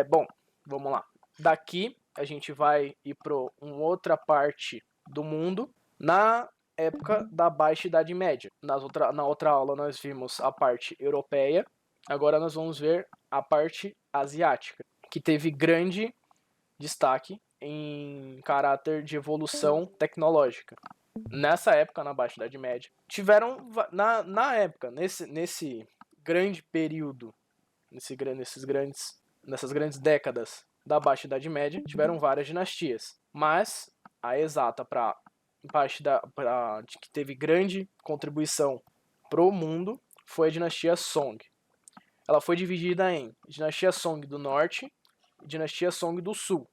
Bom, vamos lá. Daqui a gente vai ir para uma outra parte do mundo, na época da Baixa Idade Média. Na outra aula nós vimos a parte europeia, agora nós vamos ver a parte asiática, que teve grande destaque em caráter de evolução tecnológica. Nessa época, na Baixa Idade Média, tiveram, na época, nesse grande período, nessas grandes décadas da Baixa Idade Média, tiveram várias dinastias. Mas a exata que teve grande contribuição para o mundo foi a dinastia Song. Ela foi dividida em dinastia Song do Norte e dinastia Song do Sul.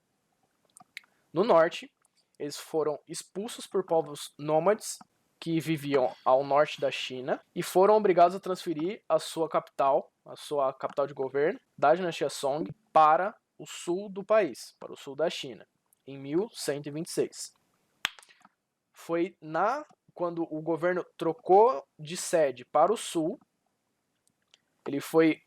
No Norte, eles foram expulsos por povos nômades que viviam ao norte da China e foram obrigados a transferir a sua capital de governo, da dinastia Song, para o sul do país, para o sul da China, em 1126. Foi quando o governo trocou de sede para o sul, ele foi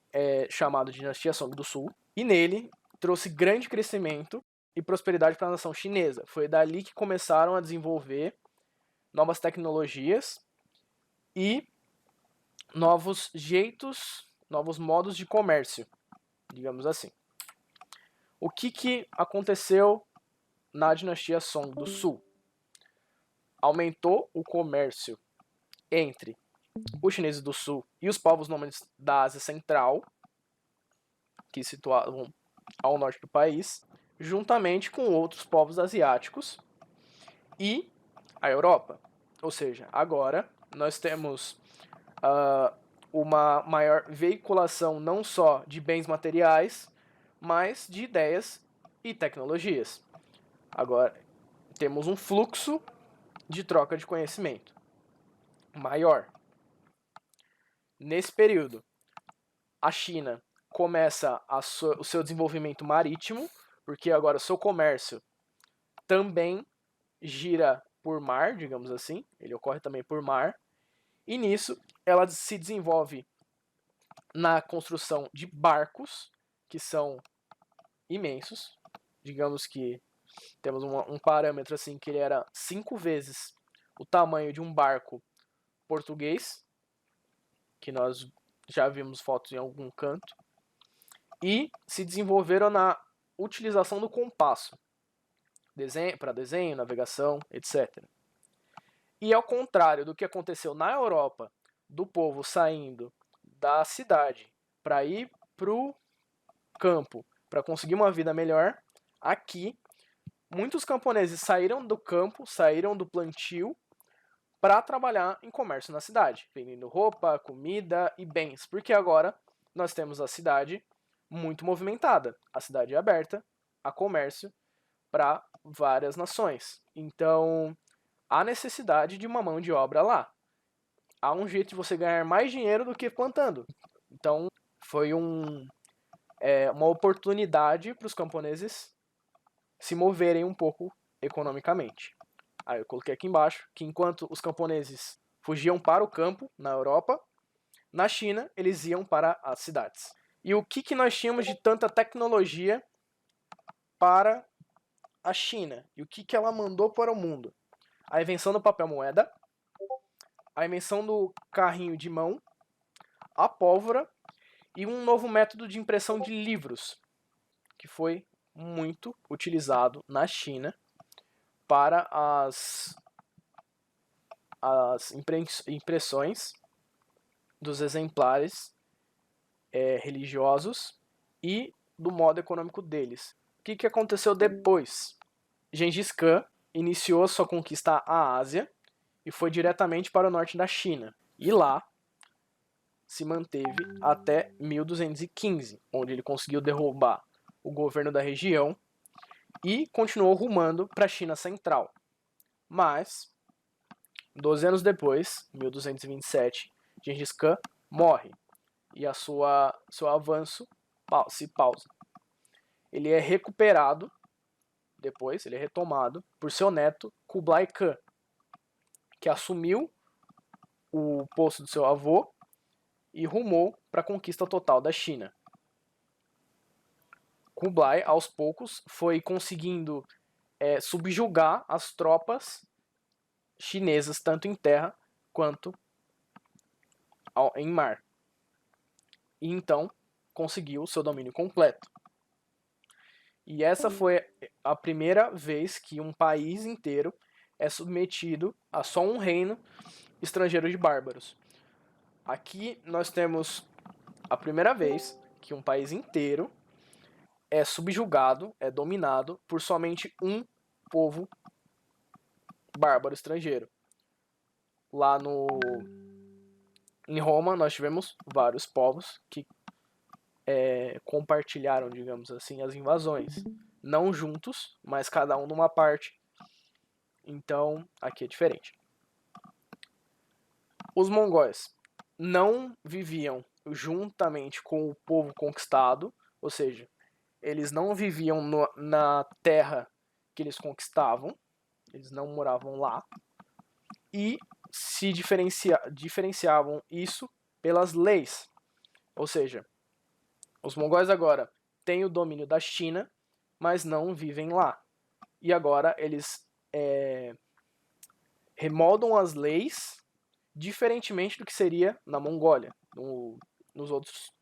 chamado de dinastia Song do Sul, e nele trouxe grande crescimento e prosperidade para a nação chinesa. Foi dali que começaram a desenvolver novas tecnologias e novos jeitos, novos modos de comércio, digamos assim. O que aconteceu na dinastia Song do Sul? Aumentou o comércio entre os chineses do Sul e os povos nômades da Ásia Central, que se situavam ao norte do país, juntamente com outros povos asiáticos e a Europa. Ou seja, agora nós temos uma maior veiculação não só de bens materiais, mas de ideias e tecnologias. Agora temos um fluxo de troca de conhecimento maior. Nesse período, a China começa o seu desenvolvimento marítimo, porque agora o seu comércio também gira por mar, digamos assim, ele ocorre também por mar, e nisso ela se desenvolve na construção de barcos, que são imensos, digamos que temos um parâmetro assim que ele era 5 vezes o tamanho de um barco português, que nós já vimos fotos em algum canto, e se desenvolveram na utilização do compasso, para desenho, navegação, etc. E ao contrário do que aconteceu na Europa, do povo saindo da cidade para ir para o campo para conseguir uma vida melhor, aqui muitos camponeses saíram do campo, saíram do plantio para trabalhar em comércio na cidade, vendendo roupa, comida e bens, porque agora nós temos a cidade muito movimentada, a cidade é aberta a comércio para várias nações. Então, há necessidade de uma mão de obra lá. Há um jeito de você ganhar mais dinheiro do que plantando. Então, foi uma oportunidade para os camponeses se moverem um pouco economicamente. Aí eu coloquei aqui embaixo que enquanto os camponeses fugiam para o campo na Europa, na China eles iam para as cidades. E o que nós tínhamos de tanta tecnologia para a China? E o que ela mandou para o mundo? A invenção do papel moeda, a invenção do carrinho de mão, a pólvora e um novo método de impressão de livros, que foi muito utilizado na China para as impressões dos exemplares religiosos e do modo econômico deles. O que aconteceu depois? Gengis Khan iniciou sua conquista à Ásia e foi diretamente para o norte da China. E lá se manteve até 1215, onde ele conseguiu derrubar o governo da região e continuou rumando para a China Central. Mas, 12 anos depois, 1227, Gengis Khan morre e seu avanço se pausa. Ele é recuperado, depois ele é retomado por seu neto Kublai Khan, que assumiu o posto do seu avô e rumou para a conquista total da China. Kublai, aos poucos, foi conseguindo subjugar as tropas chinesas, tanto em terra quanto em mar. E então conseguiu o seu domínio completo. E essa foi a primeira vez que um país inteiro é submetido a só um reino estrangeiro de bárbaros. Aqui nós temos a primeira vez que um país inteiro é subjugado, é dominado por somente um povo bárbaro estrangeiro. Lá em Roma nós tivemos vários povos que compartilharam, digamos assim, as invasões. Não juntos, mas cada um numa parte. Então, aqui é diferente. Os mongóis não viviam juntamente com o povo conquistado, ou seja, eles não viviam na terra que eles conquistavam, eles não moravam lá, e se diferenciavam isso pelas leis. Ou seja, os mongóis agora têm o domínio da China, mas não vivem lá. E agora eles remoldam as leis diferentemente do que seria na Mongólia, nos outros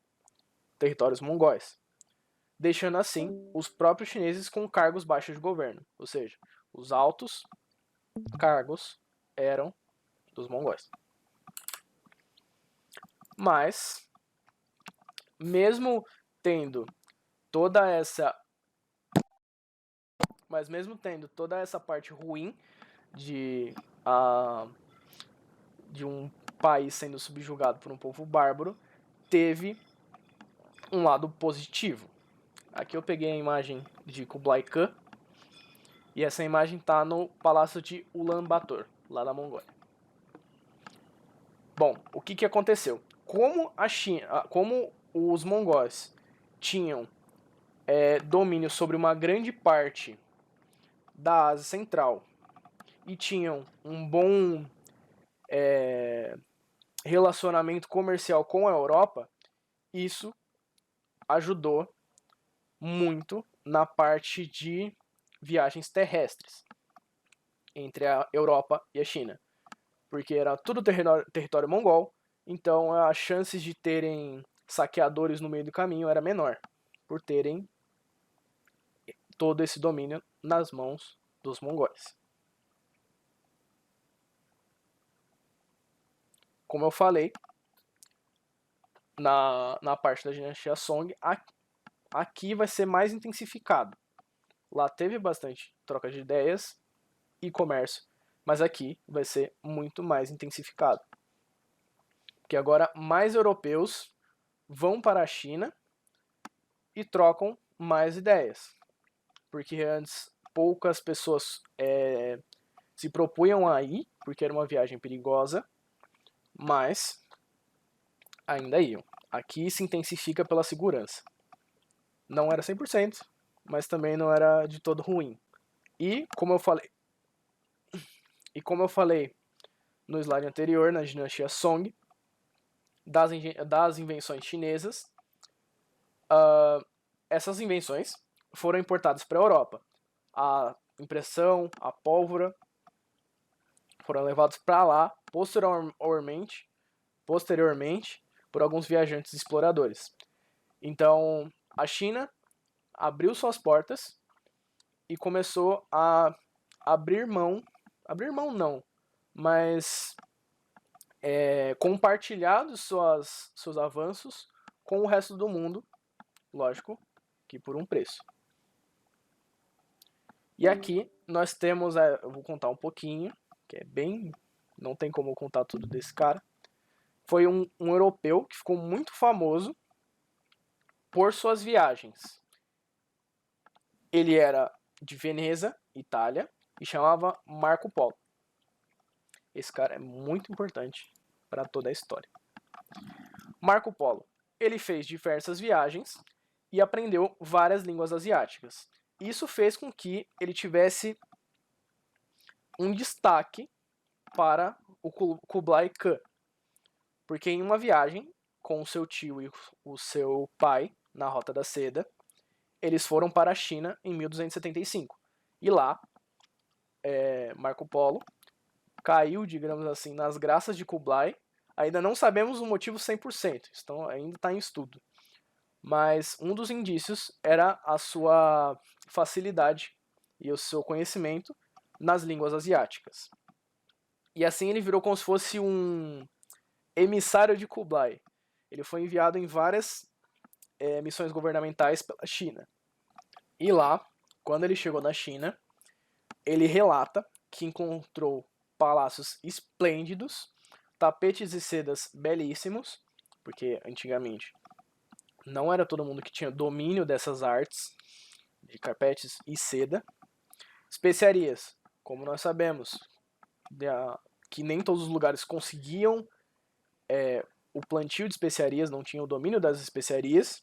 territórios mongóis, deixando assim os próprios chineses com cargos baixos de governo, ou seja, os altos cargos eram dos mongóis. Mas, mesmo tendo toda essa parte ruim de um país sendo subjugado por um povo bárbaro, teve um lado positivo. Aqui eu peguei a imagem de Kublai Khan, e essa imagem está no Palácio de Ulaanbaatar, lá na Mongólia. Bom, o que aconteceu? Como os mongóis tinham domínio sobre uma grande parte da Ásia Central e tinham um bom relacionamento comercial com a Europa, isso ajudou muito na parte de viagens terrestres entre a Europa e a China, porque era tudo território mongol, então as chances de terem saqueadores no meio do caminho era menor, por terem todo esse domínio nas mãos dos mongóis. Como eu falei, na parte da dinastia Song, aqui vai ser mais intensificado. Lá teve bastante troca de ideias e comércio, mas aqui vai ser muito mais intensificado. Porque agora mais europeus vão para a China e trocam mais ideias. Porque antes poucas pessoas se propunham a ir, porque era uma viagem perigosa, mas ainda iam. Aqui se intensifica pela segurança. Não era 100%, mas também não era de todo ruim. E como eu falei no slide anterior, na dinastia Song, das invenções chinesas, essas invenções foram importadas para a Europa. A impressão, a pólvora foram levados para lá posteriormente por alguns viajantes exploradores. Então, a China abriu suas portas e começou a abrir mão não, mas compartilhar dos seus avanços com o resto do mundo, lógico, que por um preço. E aqui nós temos, eu vou contar um pouquinho, que é bem, não tem como eu contar tudo desse cara. Foi um europeu que ficou muito famoso por suas viagens. Ele era de Veneza, Itália, e chamava Marco Polo. Esse cara é muito importante para toda a história. Marco Polo, ele fez diversas viagens e aprendeu várias línguas asiáticas. Isso fez com que ele tivesse um destaque para o Kublai Khan, porque em uma viagem com o seu tio e o seu pai na Rota da Seda, eles foram para a China em 1275. E lá, Marco Polo caiu, digamos assim, nas graças de Kublai. Ainda não sabemos o motivo 100%, então ainda está em estudo. Mas um dos indícios era a sua facilidade e o seu conhecimento nas línguas asiáticas. E assim ele virou como se fosse um emissário de Kublai. Ele foi enviado em várias missões governamentais pela China. E lá, quando ele chegou na China, ele relata que encontrou palácios esplêndidos, tapetes e sedas belíssimos, porque antigamente não era todo mundo que tinha domínio dessas artes de carpetes e seda. Especiarias, como nós sabemos, que nem todos os lugares conseguiam o plantio de especiarias, não tinham o domínio das especiarias.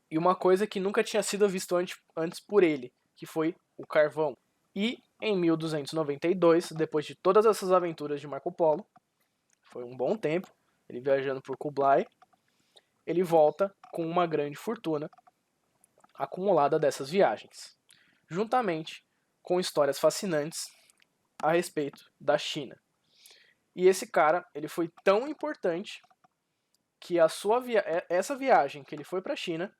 E uma coisa que nunca tinha sido visto antes por ele, que foi o carvão. E em 1292, depois de todas essas aventuras de Marco Polo, foi um bom tempo, ele viajando por Kublai, ele volta com uma grande fortuna acumulada dessas viagens, juntamente com histórias fascinantes a respeito da China. E esse cara, ele foi tão importante que essa viagem que ele foi para a China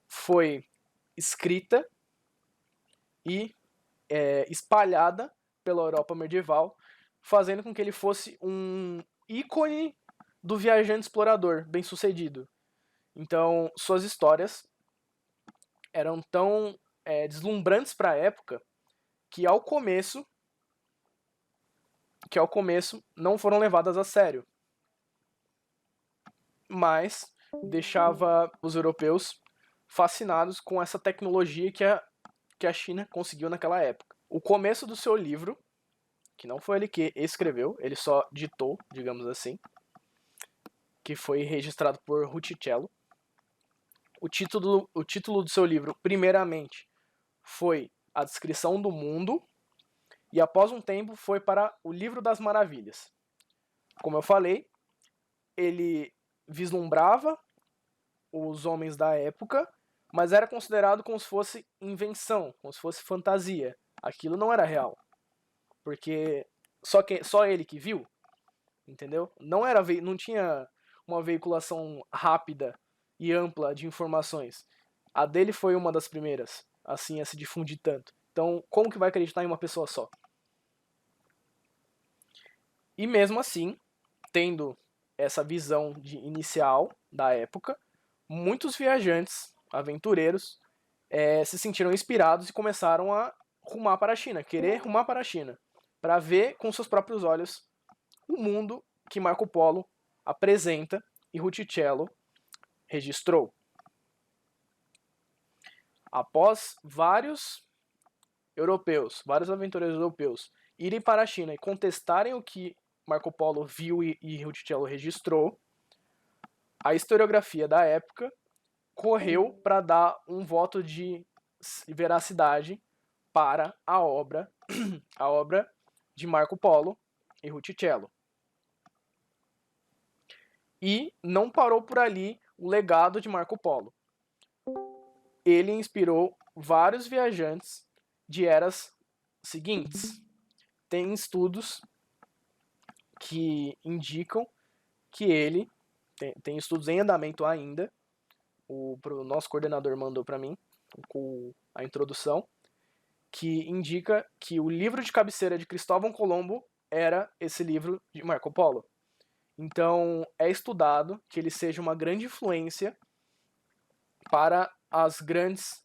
foi escrita e espalhada pela Europa medieval, fazendo com que ele fosse um ícone do viajante explorador bem-sucedido. Então, suas histórias eram tão deslumbrantes para a época que ao começo não foram levadas a sério, mas deixava os europeus fascinados com essa tecnologia que a China conseguiu naquela época. O começo do seu livro, que não foi ele que escreveu, ele só ditou, digamos assim, que foi registrado por Ruticello. O título do seu livro, primeiramente, foi A Descrição do Mundo, e após um tempo foi para O Livro das Maravilhas. Como eu falei, ele vislumbrava os homens da época, mas era considerado como se fosse invenção, como se fosse fantasia. Aquilo não era real, porque só ele que viu, entendeu? Não tinha uma veiculação rápida e ampla de informações. A dele foi uma das primeiras, assim, a se difundir tanto. Então, como que vai acreditar em uma pessoa só? E mesmo assim, tendo essa visão inicial da época, muitos viajantes, aventureiros, se sentiram inspirados e começaram a rumar para a China, querer rumar para a China, para ver com seus próprios olhos o mundo que Marco Polo apresenta e Ruticello registrou. Após vários aventureiros europeus, irem para a China e contestarem o que Marco Polo viu e Ruticello registrou, a historiografia da época correu para dar um voto de veracidade para a obra de Marco Polo e Ruticello. E não parou por ali o legado de Marco Polo. Ele inspirou vários viajantes de eras seguintes. Tem estudos que indicam que ele tem estudos em andamento ainda. O nosso coordenador mandou para mim a introdução, que indica que o livro de cabeceira de Cristóvão Colombo era esse livro de Marco Polo. Então, é estudado que ele seja uma grande influência para as grandes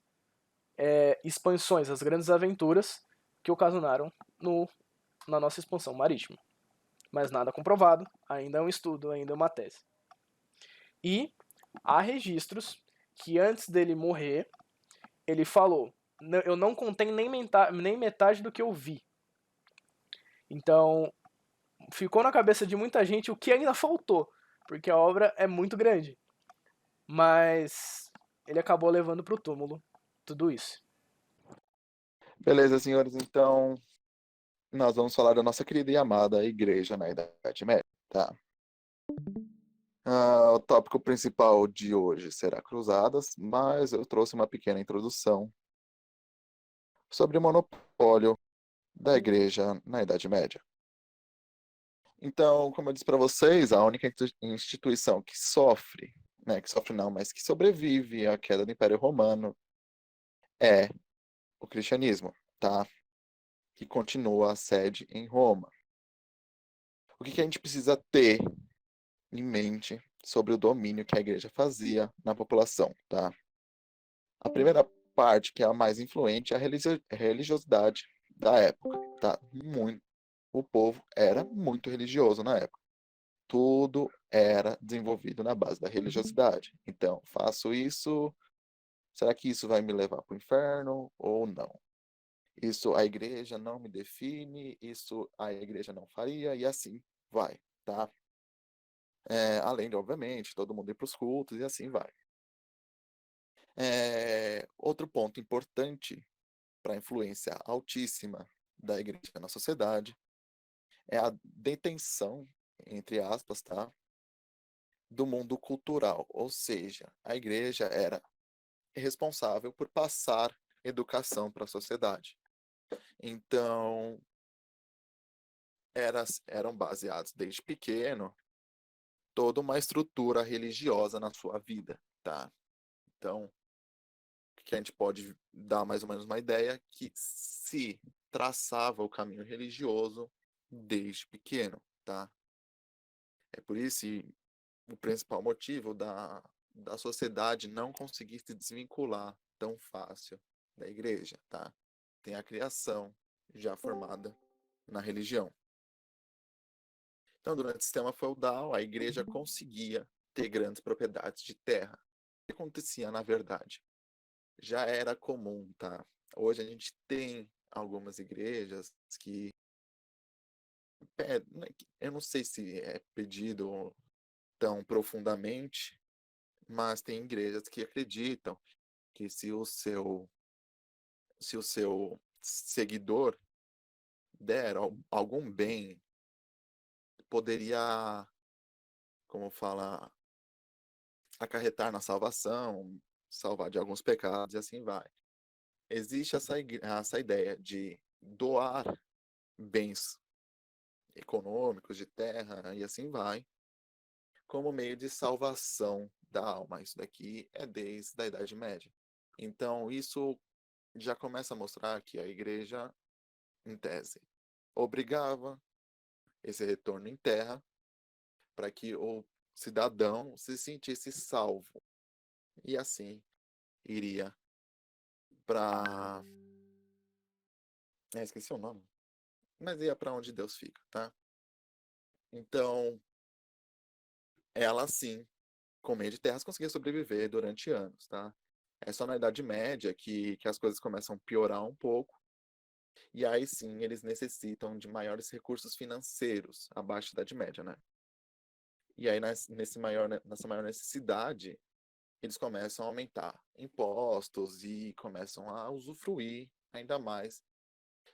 expansões, as grandes aventuras que ocasionaram na nossa expansão marítima. Mas nada comprovado, ainda é um estudo, ainda é uma tese. E há registros que antes dele morrer, ele falou: eu não contei nem metade do que eu vi. Então, ficou na cabeça de muita gente o que ainda faltou, porque a obra é muito grande. Mas ele acabou levando para o túmulo tudo isso. Beleza, senhores, então nós vamos falar da nossa querida e amada igreja na Idade Média, tá? O tópico principal de hoje será cruzadas, mas eu trouxe uma pequena introdução sobre o monopólio da igreja na Idade Média. Então, como eu disse para vocês, a única instituição que sofre, né, que sofre não, mas que sobrevive à queda do Império Romano é o cristianismo, tá? Que continua a sede em Roma. O que a gente precisa ter em mente sobre o domínio que a igreja fazia na população, tá? A primeira parte, que é a mais influente, é a religiosidade da época, tá? O povo era muito religioso na época. Tudo era desenvolvido na base da religiosidade. Então, faço isso, será que isso vai me levar para o inferno ou não? Isso a igreja não me define, isso a igreja não faria, e assim vai, tá? Além de, obviamente, todo mundo ir para os cultos e assim vai. Outro ponto importante para a influência altíssima da igreja na sociedade é a detenção, entre aspas, tá? Do mundo cultural, ou seja, a igreja era responsável por passar educação para a sociedade. Então, eram baseados desde pequeno toda uma estrutura religiosa na sua vida, tá? Então, que a gente pode dar mais ou menos uma ideia que se traçava o caminho religioso desde pequeno, tá? É por isso o principal motivo da sociedade não conseguir se desvincular tão fácil da igreja, tá? Tem a criação já formada na religião. Então, durante o sistema feudal, a igreja conseguia ter grandes propriedades de terra. O que acontecia, na verdade? Já era comum, tá? Hoje a gente tem algumas igrejas que eu não sei se é pedido tão profundamente, mas tem igrejas que acreditam que se o seu seguidor der algum bem, poderia, como fala, acarretar na salvação, salvar de alguns pecados e assim vai. Existe essa ideia de doar bens econômicos, de terra e assim vai, como meio de salvação da alma. Isso daqui é desde a Idade Média. Então, isso já começa a mostrar que a igreja, em tese, obrigava esse retorno em terra para que o cidadão se sentisse salvo. E assim iria para. Esqueci o nome. Mas ia para onde Deus fica, tá? Então, ela sim, com meio de terras, conseguia sobreviver durante anos, tá? É só na Idade Média que as coisas começam a piorar um pouco. E aí sim, eles necessitam de maiores recursos financeiros, abaixo da Idade Média, né? E aí, nessa maior necessidade, eles começam a aumentar impostos e começam a usufruir ainda mais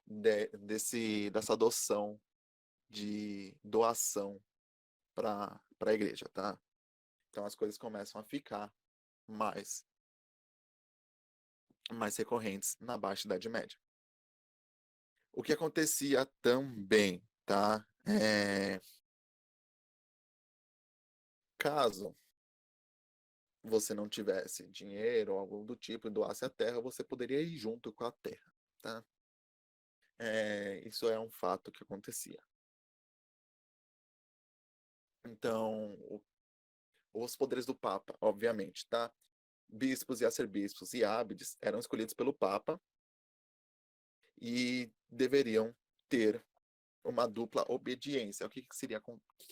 dessa adoção de doação para a igreja, tá? Então as coisas começam a ficar mais, mais recorrentes na Baixa Idade Média. O que acontecia também, tá? Caso você não tivesse dinheiro ou algo do tipo e doasse a terra, você poderia ir junto com a terra, tá? Isso é um fato que acontecia. Então, os poderes do Papa, obviamente, tá? Bispos e arcebispos e ábades eram escolhidos pelo Papa e deveriam ter uma dupla obediência. O que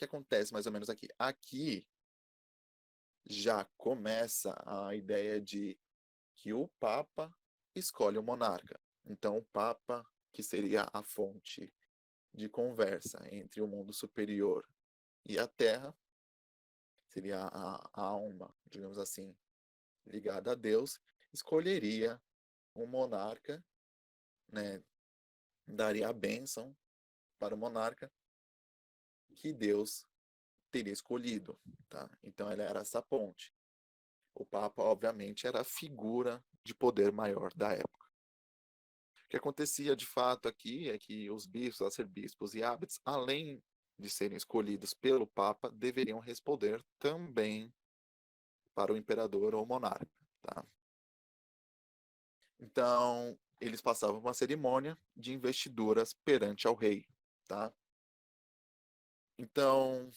acontece mais ou menos aqui? Aqui já começa a ideia de que o Papa escolhe o monarca. Então, o Papa, que seria a fonte de conversa entre o mundo superior e a Terra, seria a alma, digamos assim, ligada a Deus, escolheria um monarca, né, daria a bênção para o monarca que Deus teria escolhido, tá? Então ele era essa ponte. O Papa, obviamente, era a figura de poder maior da época. O que acontecia de fato aqui é que os bispos, arcebispos e abades, além de serem escolhidos pelo Papa, deveriam responder também para o imperador ou monarca, tá? Então, eles passavam uma cerimônia de investiduras perante ao rei, tá? Então,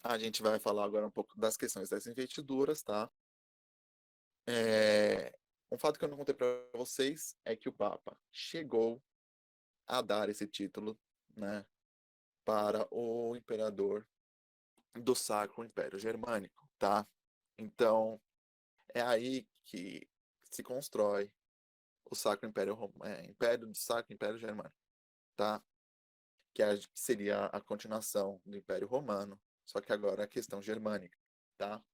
a gente vai falar agora um pouco das questões das investiduras, tá? Um fato que eu não contei para vocês é que o Papa chegou a dar esse título, né, para o imperador do Sacro Império Germânico, tá? Então, é aí que se constrói o Sacro Império, Império do Sacro Império Germânico, tá? Que seria a continuação do Império Romano, só que agora a questão germânica, tá?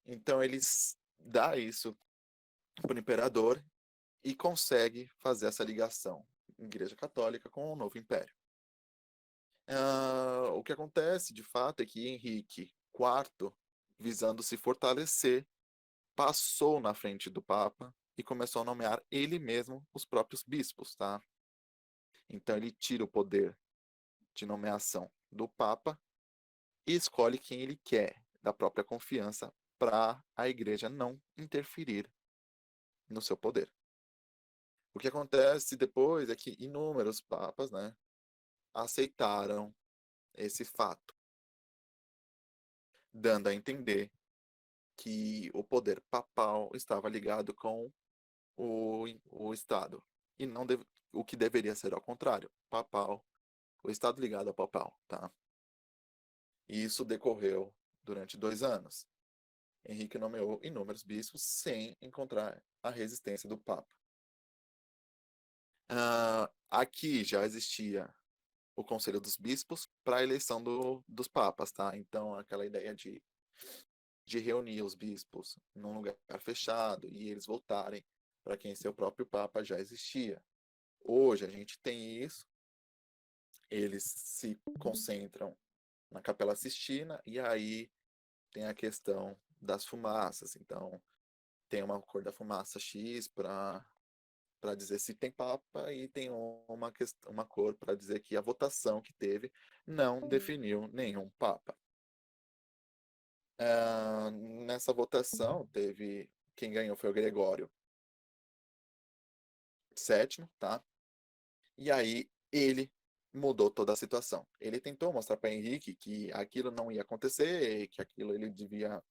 Então eles dá isso para o imperador e consegue fazer essa ligação Igreja Católica com o novo Império. O que acontece, de fato, é que Henrique IV, visando se fortalecer, passou na frente do Papa e começou a nomear ele mesmo os próprios bispos, tá? Então ele tira o poder de nomeação do Papa e escolhe quem ele quer, da própria confiança, para a igreja não interferir no seu poder. O que acontece depois é que inúmeros papas, né, aceitaram esse fato, dando a entender que o poder papal estava ligado com o Estado, e não o que deveria ser ao contrário, papal, o Estado ligado ao papal, tá? E isso decorreu durante 2 anos. Henrique nomeou inúmeros bispos sem encontrar a resistência do Papa. Aqui já existia o Conselho dos Bispos para a eleição dos papas, tá? Então, aquela ideia de reunir os bispos num lugar fechado e eles votarem para quem ser o próprio papa já existia. Hoje a gente tem isso, eles se concentram na Capela Sistina e aí tem a questão das fumaças. Então, tem uma cor da fumaça X para dizer se tem papa e tem uma cor para dizer que a votação que teve não definiu nenhum papa. Nessa votação teve quem ganhou foi o Gregório VII, tá? E aí ele mudou toda a situação. Ele tentou mostrar para Henrique que aquilo não ia acontecer, que aquilo ele devia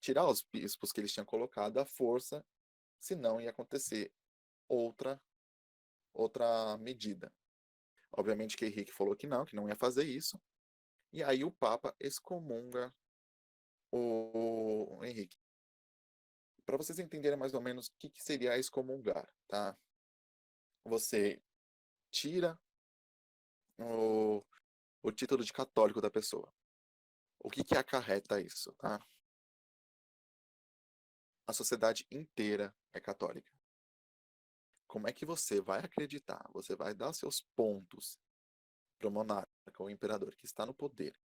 tirar os bispos que eles tinham colocado à força, senão ia acontecer outra medida. Obviamente que Henrique falou que não ia fazer isso. E aí o Papa excomunga o Henrique. Para vocês entenderem mais ou menos o que seria excomungar, tá? Você tira o, o título de católico da pessoa. O que acarreta isso, tá? A sociedade inteira é católica. Como é que você vai acreditar? Você vai dar seus pontos para o monarca, o imperador que está no poder,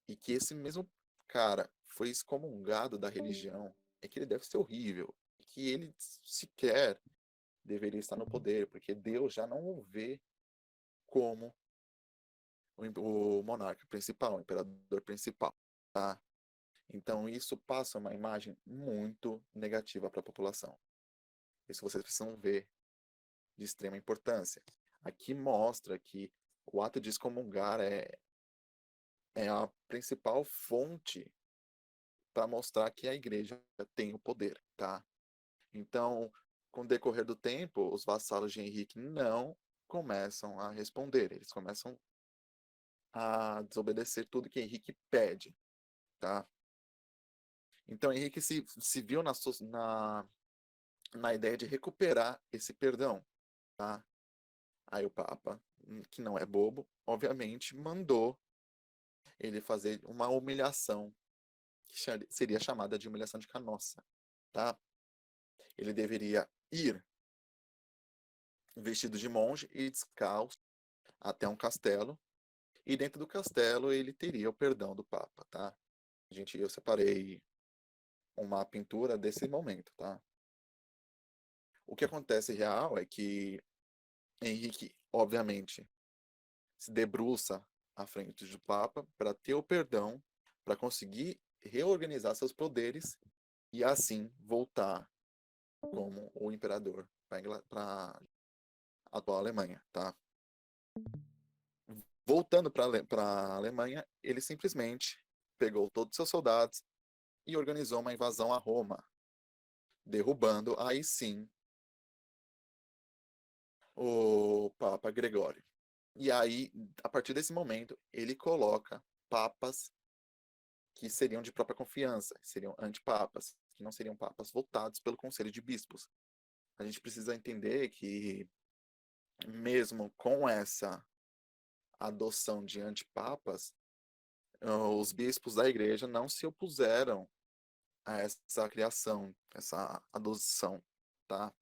e que esse mesmo cara foi excomungado da religião, é que ele deve ser horrível, que ele sequer deveria estar no poder, porque Deus já não o vê como o monarca principal, o imperador principal, tá? Então isso passa uma imagem muito negativa para a população. Isso vocês precisam ver de extrema importância. Aqui mostra que o ato de excomungar é a principal fonte para mostrar que a igreja tem o poder, tá? Então, com o decorrer do tempo, os vassalos de Henrique não começam a responder, eles começam a desobedecer tudo que Henrique pede, tá? Então, Henrique se viu na ideia de recuperar esse perdão, tá? Aí o Papa, que não é bobo, obviamente, mandou ele fazer uma humilhação, que seria chamada de humilhação de canossa, tá? Ele deveria ir vestido de monge e descalço até um castelo E dentro do castelo ele teria o perdão do Papa, tá? Eu separei uma pintura desse momento, tá? O que acontece real é que Henrique, obviamente, se debruça à frente do Papa para ter o perdão, para conseguir reorganizar seus poderes e assim voltar como o imperador para a atual Alemanha, tá? Voltando para a Alemanha, ele simplesmente pegou todos os seus soldados e organizou uma invasão a Roma, derrubando aí sim o Papa Gregório. E aí, a partir desse momento, ele coloca papas que seriam de própria confiança, seriam antipapas, que não seriam papas votados pelo Conselho de Bispos. A gente precisa entender que, mesmo com essa adoção de antipapas, os bispos da igreja não se opuseram a essa criação, essa adoção, tá?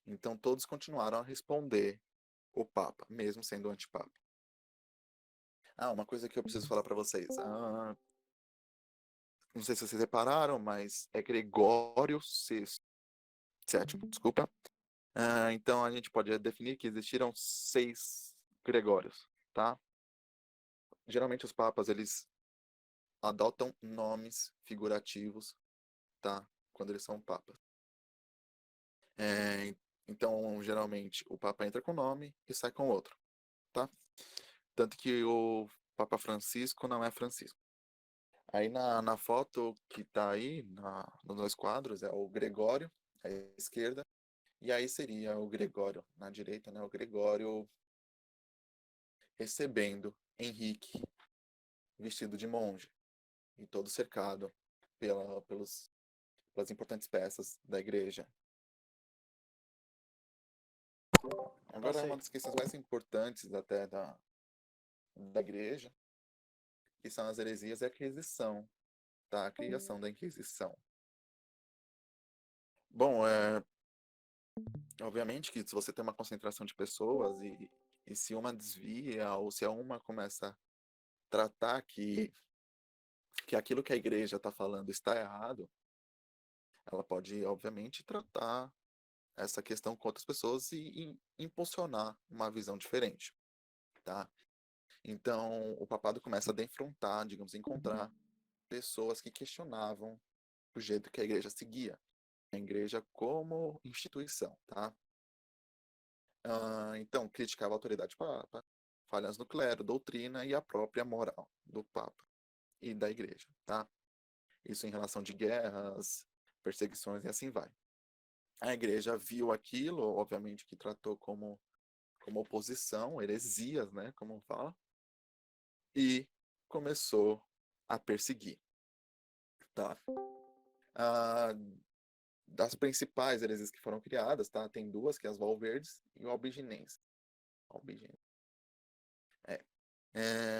Então todos continuaram a responder o Papa, mesmo sendo antipapa. Uma coisa que eu preciso falar para vocês. Não sei se vocês repararam, mas é Gregório VII, desculpa. Então a gente pode definir que existiram 6 Gregórios, tá? Geralmente os papas, eles adotam nomes figurativos, tá? Quando eles são papas. Então, geralmente, o papa entra com um nome e sai com outro, tá? Tanto que o Papa Francisco não é Francisco. Aí na foto que tá aí, nos dois quadros, é o Gregório, à esquerda, e aí seria o Gregório na direita, né? O Gregório recebendo Henrique vestido de monge e todo cercado pelas importantes peças da igreja. Agora, uma Passei. das questões mais importantes até da igreja, que são as heresias, é a Inquisição, tá? A criação da Inquisição. Bom, obviamente que se você tem uma concentração de pessoas e se uma desvia ou se a uma começa a tratar que aquilo que a igreja está falando está errado, ela pode, obviamente, tratar essa questão com outras pessoas e impulsionar uma visão diferente, tá? Então, o papado começa a defrontar, digamos, encontrar pessoas que questionavam o jeito que a igreja seguia, a igreja como instituição, tá? Então, criticava a autoridade papa, falhas no clero, doutrina e a própria moral do papa e da igreja, tá? Isso em relação de guerras, perseguições e assim vai. A igreja viu aquilo, obviamente que tratou como oposição, heresias, né, como fala, e começou a perseguir, tá? Ah, das principais heresias que foram criadas, tá? Tem duas, que é as Valverdes e o Albigenense.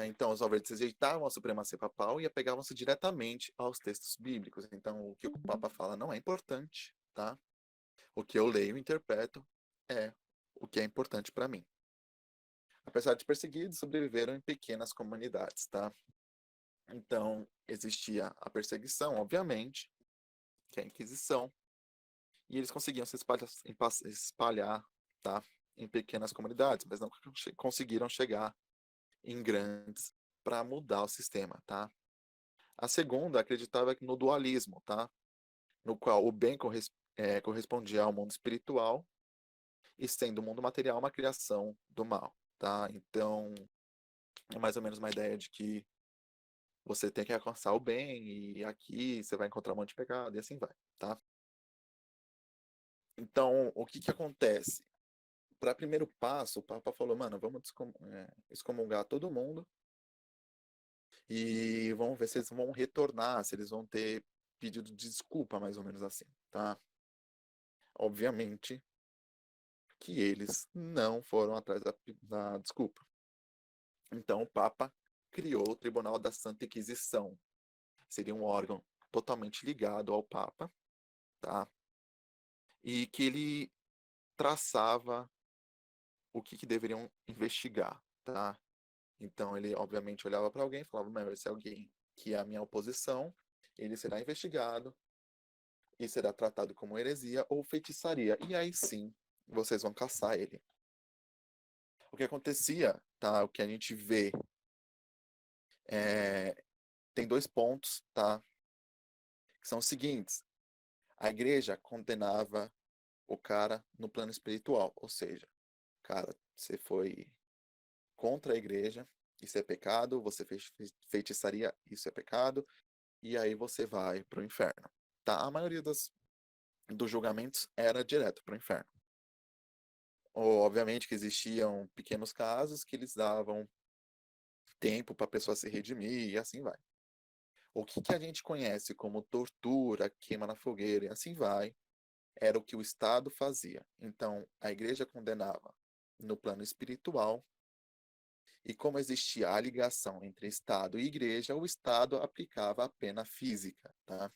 Então, os Valverdes rejeitavam a supremacia papal e apegavam-se diretamente aos textos bíblicos. Então, o que o Papa fala não é importante, tá? O que eu leio e interpreto é o que é importante para mim. Apesar de perseguidos, sobreviveram em pequenas comunidades, tá? Então, existia a perseguição, obviamente, que é a Inquisição, e eles conseguiam se espalhar, tá? Em pequenas comunidades, mas não conseguiram chegar em grandes para mudar o sistema, tá? A segunda acreditava no dualismo, tá? No qual o bem correspondia ao mundo espiritual e sendo o mundo material uma criação do mal, tá? Então, é mais ou menos uma ideia de que você tem que alcançar o bem e aqui você vai encontrar um monte de pecado e assim vai, tá? Então, o que acontece? Para primeiro passo, o Papa falou, mano, vamos excomungar todo mundo e vamos ver se eles vão retornar, se eles vão ter pedido de desculpa, mais ou menos assim, tá? Obviamente que eles não foram atrás da desculpa. Então o Papa criou o Tribunal da Santa Inquisição. Seria um órgão totalmente ligado ao Papa, tá? E que ele traçava o que deveriam investigar, tá? Então ele, obviamente, olhava para alguém e falava, não, esse é alguém que é a minha oposição, ele será investigado e será tratado como heresia ou feitiçaria. E aí sim, vocês vão caçar ele. O que acontecia, tá? O que a gente vê tem 2 pontos, tá? Que são os seguintes. A igreja condenava o cara no plano espiritual, ou seja, cara, você foi contra a igreja, isso é pecado, você fez feitiçaria, isso é pecado, e aí você vai para o inferno. Tá? A maioria dos julgamentos era direto para o inferno. Obviamente que existiam pequenos casos que eles davam tempo para a pessoa se redimir e assim vai. O que a gente conhece como tortura, queima na fogueira e assim vai, era o que o Estado fazia. Então, a igreja condenava no plano espiritual, e como existia a ligação entre Estado e igreja, o Estado aplicava a pena física, tá?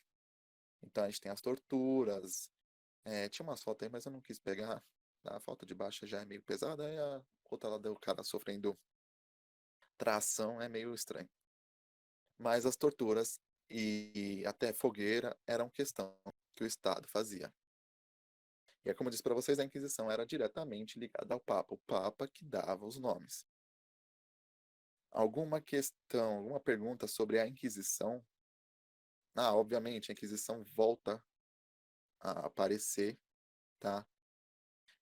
Então, a gente tem as torturas. Tinha umas fotos aí, mas eu não quis pegar. A foto de baixo já é meio pesada, aí a outra lá do cara sofrendo tração é meio estranho. Mas as torturas e até fogueira eram questão que o Estado fazia. E é como eu disse para vocês, a Inquisição era diretamente ligada ao Papa, o Papa que dava os nomes. Alguma questão, alguma pergunta sobre a Inquisição? Obviamente, a Inquisição volta a aparecer, tá?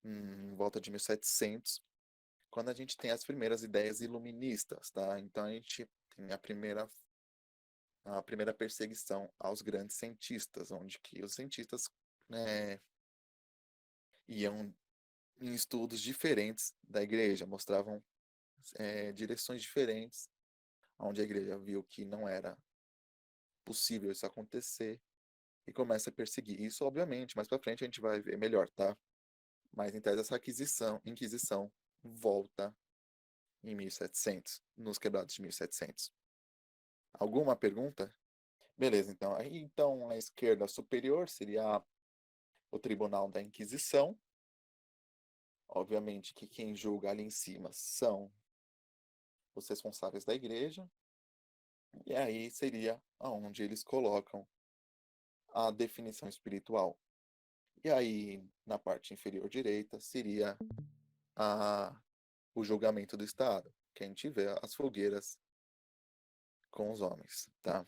Em volta de 1700, quando a gente tem as primeiras ideias iluministas, tá? Então a gente tem a primeira perseguição aos grandes cientistas, onde que os cientistas, né, iam em estudos diferentes da igreja, mostravam direções diferentes, onde a igreja viu que não era possível isso acontecer e começa a perseguir. Isso, obviamente, mais para frente a gente vai ver melhor, tá? Mas em tese essa Inquisição volta em 1700, nos quebrados de 1700. Alguma pergunta? Beleza, então. Então a esquerda superior seria o Tribunal da Inquisição. Obviamente que quem julga ali em cima são os responsáveis da igreja. E aí seria aonde eles colocam a definição espiritual. E aí, na parte inferior direita, seria o julgamento do Estado, que a gente vê as fogueiras com os homens, tá?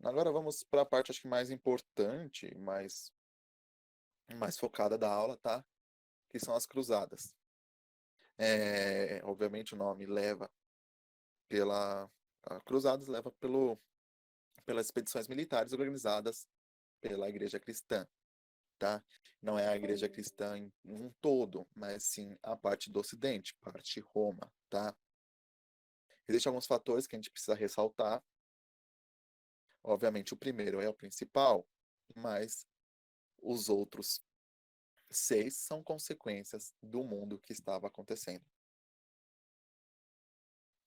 Agora vamos para a parte, acho que mais importante, mais focada da aula, tá? Que são as cruzadas. Obviamente o nome leva cruzadas leva pelas expedições militares organizadas pela Igreja Cristã, tá? Não é a Igreja Cristã em um todo, mas sim a parte do Ocidente, parte Roma, tá? Existem alguns fatores que a gente precisa ressaltar. Obviamente, o primeiro é o principal, mas os outros 6 são consequências do mundo que estava acontecendo.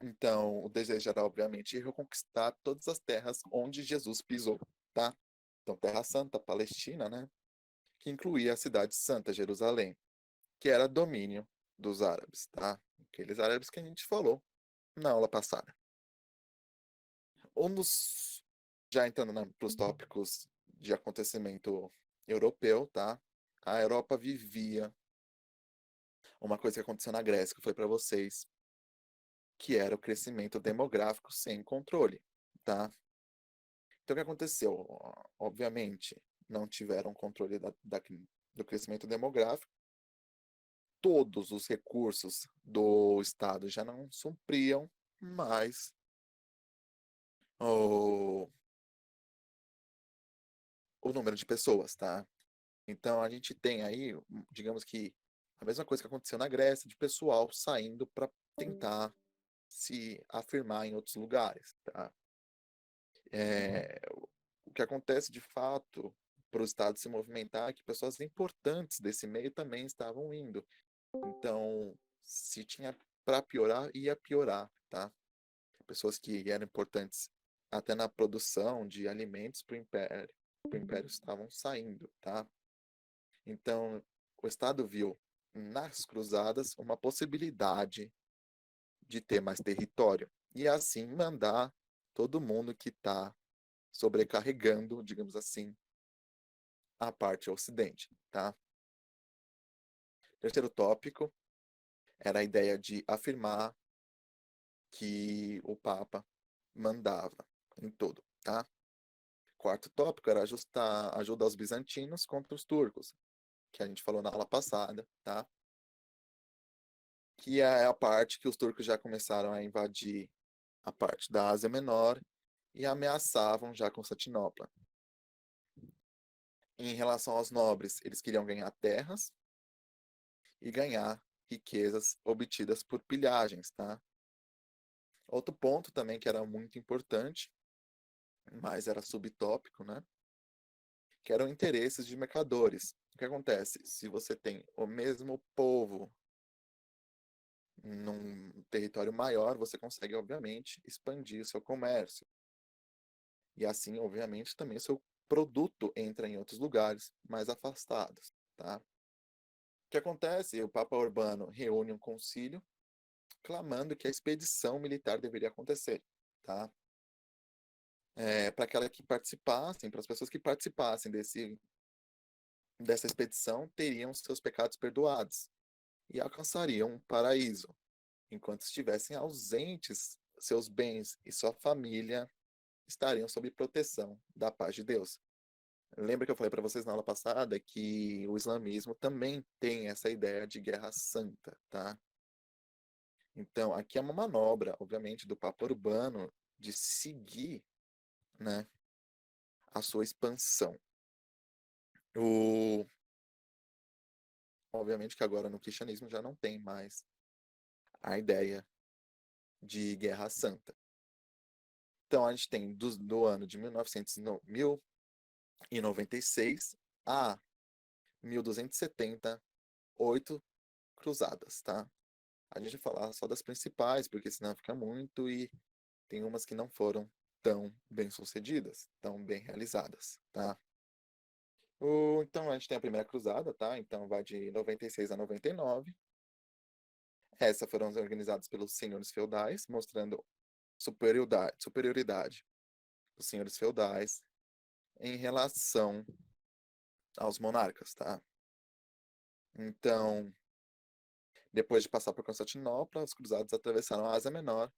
Então, o desejo era, obviamente, reconquistar todas as terras onde Jesus pisou, tá? Então, Terra Santa, Palestina, né? Que incluía a cidade santa, Jerusalém, que era domínio dos árabes, tá? Aqueles árabes que a gente falou na aula passada. Já entrando para os tópicos de acontecimento europeu, tá? A Europa vivia uma coisa que aconteceu na Grécia, que foi para vocês, que era o crescimento demográfico sem controle, tá? Então, o que aconteceu? Obviamente, não tiveram controle do crescimento demográfico, todos os recursos do Estado já não supriam mais o, o número de pessoas, tá? Então, a gente tem aí, digamos que, a mesma coisa que aconteceu na Grécia, de pessoal saindo para tentar se afirmar em outros lugares, tá? O que acontece de fato para o Estado se movimentar é que pessoas importantes desse meio também estavam indo. Então, se tinha para piorar, ia piorar, tá? Pessoas que eram importantes até na produção de alimentos para o império estavam saindo, tá? Então, o Estado viu nas cruzadas uma possibilidade de ter mais território e assim mandar todo mundo que está sobrecarregando, digamos assim, a parte ocidente, tá? Terceiro tópico era a ideia de afirmar que o Papa mandava em tudo, tá? Quarto tópico era ajudar os bizantinos contra os turcos, que a gente falou na aula passada, tá? Que é a parte que os turcos já começaram a invadir a parte da Ásia Menor e ameaçavam já Constantinopla. Em relação aos nobres, eles queriam ganhar terras e ganhar riquezas obtidas por pilhagens, tá? Outro ponto também que era muito importante, mas era subtópico, né? Que eram interesses de mercadores. O que acontece? Se você tem o mesmo povo num território maior, você consegue, obviamente, expandir o seu comércio. E assim, obviamente, também o seu produto entra em outros lugares mais afastados, tá? O que acontece? O Papa Urbano reúne um concílio clamando que a expedição militar deveria acontecer, tá? Para aquelas que participassem, para as pessoas que participassem dessa expedição, teriam seus pecados perdoados e alcançariam um paraíso. Enquanto estivessem ausentes, seus bens e sua família estariam sob proteção da paz de Deus. Lembra que eu falei para vocês na aula passada que o islamismo também tem essa ideia de guerra santa, tá? Então, aqui é uma manobra, obviamente, do Papa Urbano de seguir, né, a sua expansão. Obviamente que agora no cristianismo já não tem mais a ideia de guerra santa. Então, a gente tem do ano de 1096 a 1270, 8 cruzadas, tá? A gente vai falar só das principais, porque senão fica muito e tem umas que não foram tão bem sucedidas, tão bem realizadas, tá? Então a gente tem a primeira cruzada, tá? Então vai de 96 a 99. Essas foram organizadas pelos senhores feudais, mostrando superioridade dos senhores feudais em relação aos monarcas, tá? Então, depois de passar por Constantinopla, os cruzados atravessaram a Ásia Menor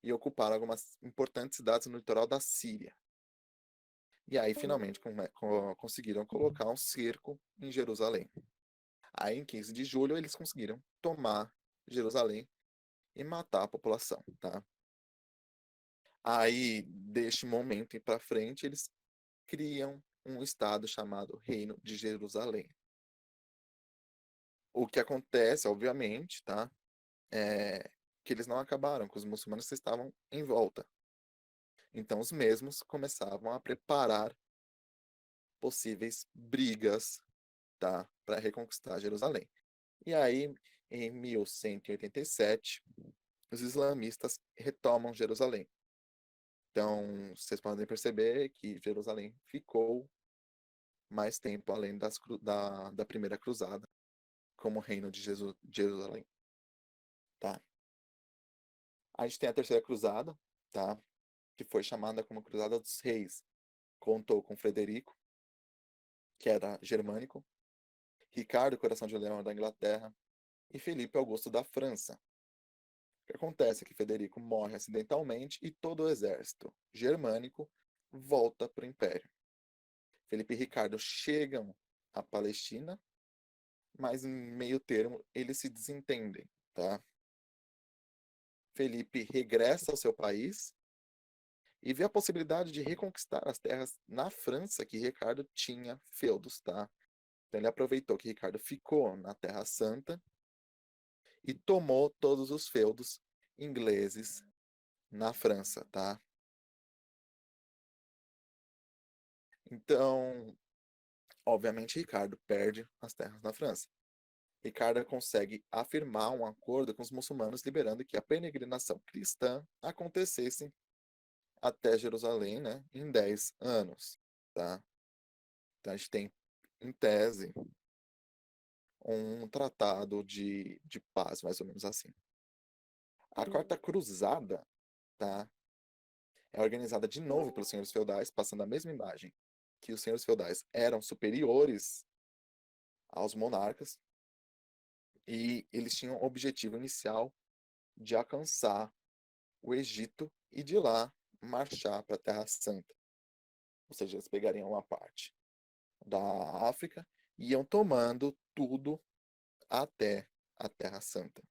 e ocuparam algumas importantes cidades no litoral da Síria. E aí, finalmente, conseguiram colocar um cerco em Jerusalém. Aí, em 15 de julho, eles conseguiram tomar Jerusalém e matar a população, tá? Aí, deste momento para frente, eles criam um estado chamado Reino de Jerusalém. O que acontece, obviamente, tá? É que eles não acabaram, que os muçulmanos estavam em volta. Então, os mesmos começavam a preparar possíveis brigas, tá? Para reconquistar Jerusalém. E aí, em 1187, os islamistas retomam Jerusalém. Então, vocês podem perceber que Jerusalém ficou mais tempo além da primeira cruzada, como reino de Jerusalém, tá? A gente tem a terceira cruzada, tá? Que foi chamada como Cruzada dos Reis. Contou com Frederico, que era germânico, Ricardo, Coração de Leão da Inglaterra, e Felipe Augusto da França. O que acontece é que Frederico morre acidentalmente e todo o exército germânico volta para o Império. Felipe e Ricardo chegam à Palestina, mas em meio termo eles se desentendem, tá? Felipe regressa ao seu país e vê a possibilidade de reconquistar as terras na França que Ricardo tinha feudos, tá? Então ele aproveitou que Ricardo ficou na Terra Santa e tomou todos os feudos ingleses na França, tá? Então, obviamente, Ricardo perde as terras na França. Ricardo consegue afirmar um acordo com os muçulmanos, liberando que a peregrinação cristã acontecesse até Jerusalém, né, em 10 anos, tá? Então, a gente tem, em tese, um tratado de paz, mais ou menos assim. A quarta cruzada, tá, é organizada de novo pelos senhores feudais, passando a mesma imagem, que os senhores feudais eram superiores aos monarcas e eles tinham o objetivo inicial de alcançar o Egito e de lá marchar para a Terra Santa. Ou seja, eles pegariam uma parte da África e iam tomando tudo até a Terra Santa.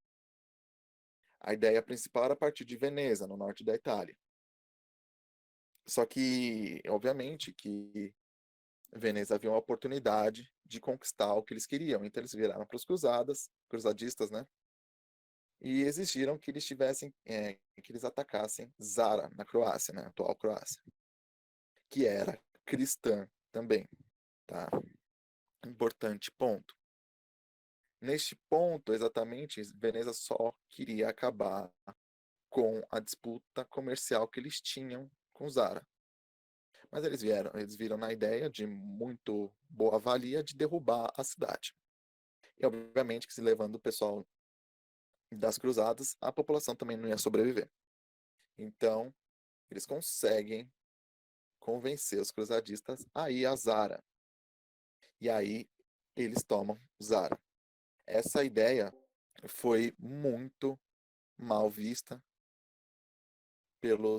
A ideia principal era partir de Veneza, no norte da Itália. Só que, obviamente, que Veneza viu uma oportunidade de conquistar o que eles queriam. Então eles viraram para os cruzadistas, né? E exigiram que eles que eles atacassem Zara, na Croácia, né? Atual Croácia, que era cristã também, tá? Importante ponto. Neste ponto, exatamente, Veneza só queria acabar com a disputa comercial que eles tinham com Zara. Mas eles viram na ideia de muito boa valia de derrubar a cidade. E obviamente que se levando o pessoal das cruzadas, a população também não ia sobreviver. Então, eles conseguem convencer os cruzadistas a ir a Zara. E aí eles tomam Zara. Essa ideia foi muito mal vista pelo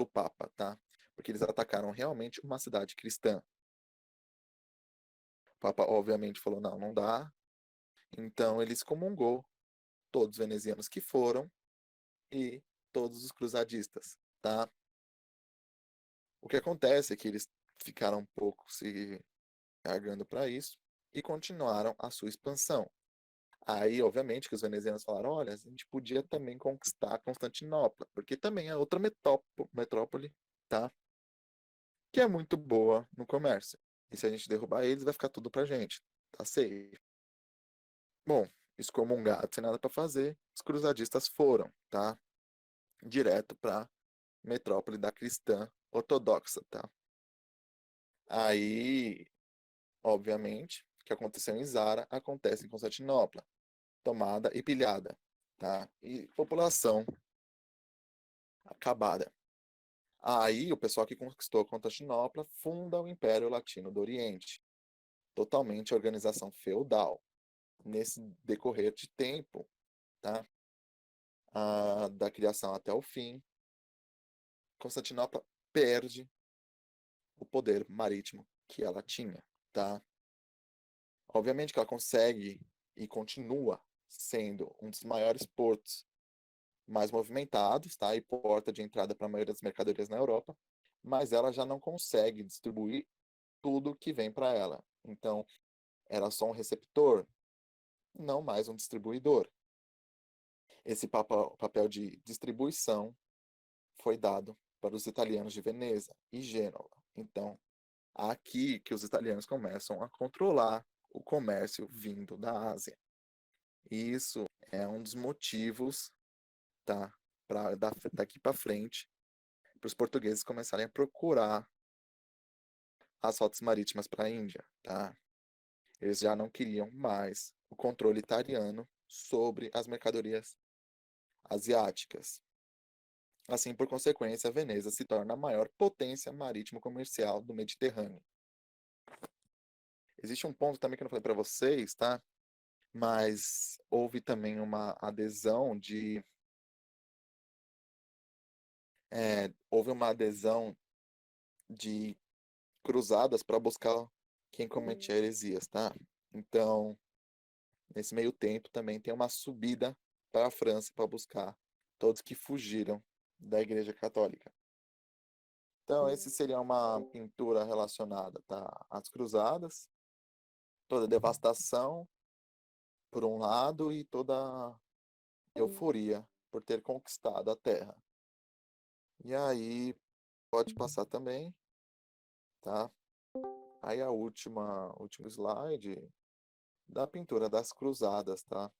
Papa, tá? Porque eles atacaram realmente uma cidade cristã. O Papa, obviamente, falou: não, não dá. Então, ele excomungou todos os venezianos que foram e todos os cruzadistas, tá? O que acontece é que eles ficaram um pouco se cagando para isso e continuaram a sua expansão. Aí, obviamente, que os venezianos falaram: olha, a gente podia também conquistar Constantinopla, porque também é outra metrópole, tá? Que é muito boa no comércio. E se a gente derrubar eles, vai ficar tudo pra gente. Tá safe. Bom, excomungado, sem nada para fazer, os cruzadistas foram, tá? Direto pra metrópole da cristã ortodoxa, tá? Aí, obviamente, o que aconteceu em Zara acontece em Constantinopla, tomada e pilhada, tá? E população acabada. Aí o pessoal que conquistou Constantinopla funda o Império Latino do Oriente, totalmente organização feudal. Nesse decorrer de tempo, tá? Da criação até o fim, Constantinopla perde o poder marítimo que ela tinha, tá? Obviamente que ela consegue e continua sendo um dos maiores portos mais movimentados, tá? E porta de entrada para a maioria das mercadorias na Europa, mas ela já não consegue distribuir tudo que vem para ela. Então, era só um receptor, não mais um distribuidor. Esse papel de distribuição foi dado para os italianos de Veneza e Gênova. Então, aqui que os italianos começam a controlar o comércio vindo da Ásia. E isso é um dos motivos, tá, daqui para frente, para os portugueses começarem a procurar as rotas marítimas para a Índia, tá? Eles já não queriam mais o controle italiano sobre as mercadorias asiáticas. Assim, por consequência, Veneza se torna a maior potência marítimo-comercial do Mediterrâneo. Existe um ponto também que eu não falei para vocês, tá? Mas houve também uma adesão houve uma adesão de cruzadas para buscar quem cometia heresias, tá? Então, nesse meio tempo também tem uma subida para a França para buscar todos que fugiram da Igreja Católica. Então, esse seria uma pintura relacionada, tá, às cruzadas, toda a devastação por um lado e toda a euforia por ter conquistado a terra. E aí pode passar também, tá? Aí último slide da pintura das cruzadas, tá?